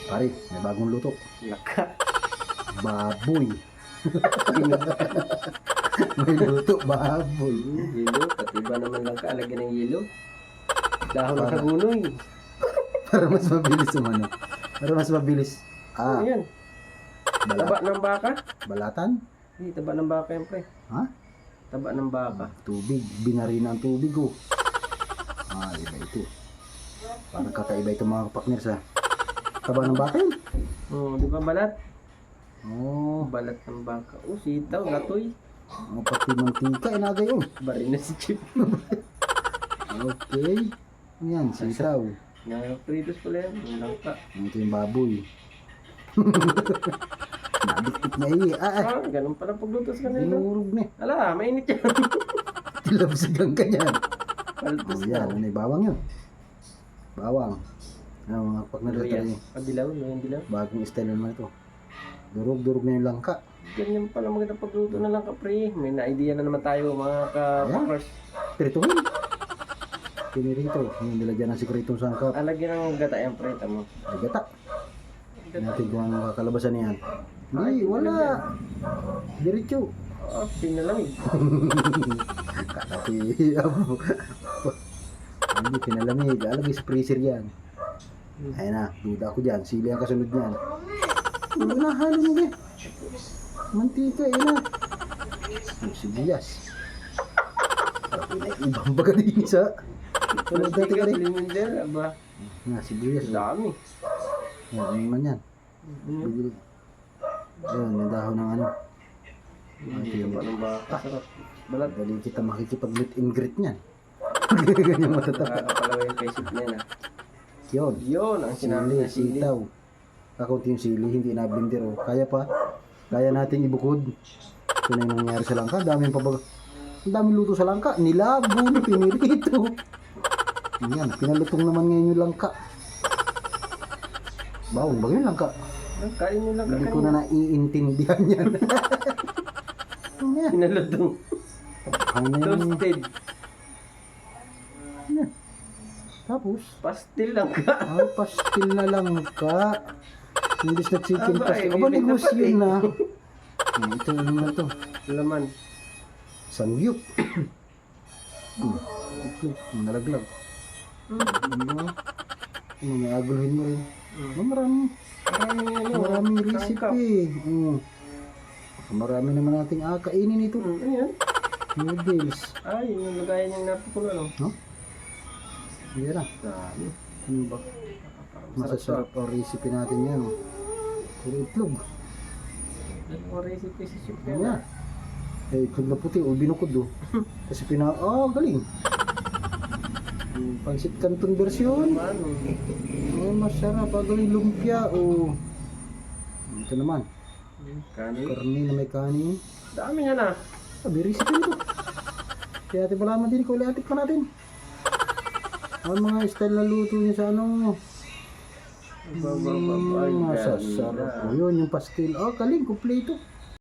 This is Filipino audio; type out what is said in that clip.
Pare, may bagong luto. Laka. Baboy. May luto, baboy. Yelo, pati ba naman lang ka, alagyan ng yelo. Dahon Para. sa gunoy. Para mas mabilis umano. Para mas mabilis. Ano yan? Taba ng baka? Balatan? Hindi, taba ng baka yan, pre. Ha? Taba ng baka. Tubig. Binarina ang tubig, oh. Iba ito. Parang kakaiba ito mga kapakners, ha. Taba ng baka yun. Di ba balat? Oh, Balat ng baka. Sitaw, latoy. pati mantika, inagay, oh. Bari na si Chip. Okay. Yan, sitaw. Nakapritos pala yan. Yung langka. Ito yung baboy. Nabiktik na Ganun pala pagluto sa kanila. Dinurog na. Ala, mainit yan. Tilabsigang ka dyan. Paltos Yan, ano yung bawang yun? Bawang. Mga kapakners, Padilaw, yung dilaw. bagong style naman ito. Durog-durog na yung langka. Ganyan pala magandang pagluto na lang, kapre. May na-idea na naman tayo, mga kapakers. Pirituhin. Pinirito. Yung nilagyan ng sikretong sangkap. Alagyan ng gata yung pre, tamo. Ay, gata. Natin kung anong kakalabasan niyan. Hindi, wala. Diretso. Pinalamig. Kakati. Hindi, pinalamig. Alagay sa freezer yan. Ayun na, duda ako dyan. Sili ang kasunod niyan. Hindi na, halo mo ba? Mantika, ayun na. Sibuyas. Ibang baga din isa. Ano dati ka rin? Liminder, aba. Sibuyas. Dami. Ano naman yan? Bigil. Ayun, may dahon ng ano. Ito pa ng baka. Sarap. Balat. Dali kita makikipag-meet and greet niyan. Ganyan matatapa. Nakakapalawa yung kaisip niya na. Yun. Yun, ang sinabi Sili, na sili. sitaw. Kakunti yung sili, hindi nabinder. Oh. Kaya pa. Kaya natin ibukod. Ito na yung nangyari sa langka. Daming pabaga. Ang daming luto sa langka. Nilabo, pinirito. Yan, pinalutong naman ngayon yung langka. Bawang ba yung langka? Kain mo lang Hindi ko na naiintindihan yan. Ano yan? Pinalutong. Ano yan? Toasted. Tapos, Pastil lang ka. pastil na langka. Imbis na chicken Aba, pastil. eh, Aba, bibig na negosyo pati. na. Ito ano na ito. Laman. Sangyup. Ito, nalaglag. May aguluhin mo rin. Marami. Maraming recipe. Marami naman nating kainin ito. Ano yan? Noodles. Yun yung lagayan niyang napakulo, no? No? Hindi na. Dami. Ano ba? Masasarap ang recipe natin yan. Puro itlog. Ang recipe si Chip Ano yan. yan? Itlog na puti. Binukod do. Kasi galing. Pansit Canton version. Masarap. Gawing lumpia. Ito naman. Kanin. Karne na may kanin. Dami nga na. Sabi recipe nito. Kaya natin malaman din. Kuliatik pa natin. Ang mga style na luto niya sa ano. Masasarap. Masasarap. Yun yung pastil. Kaling. Kumpleto.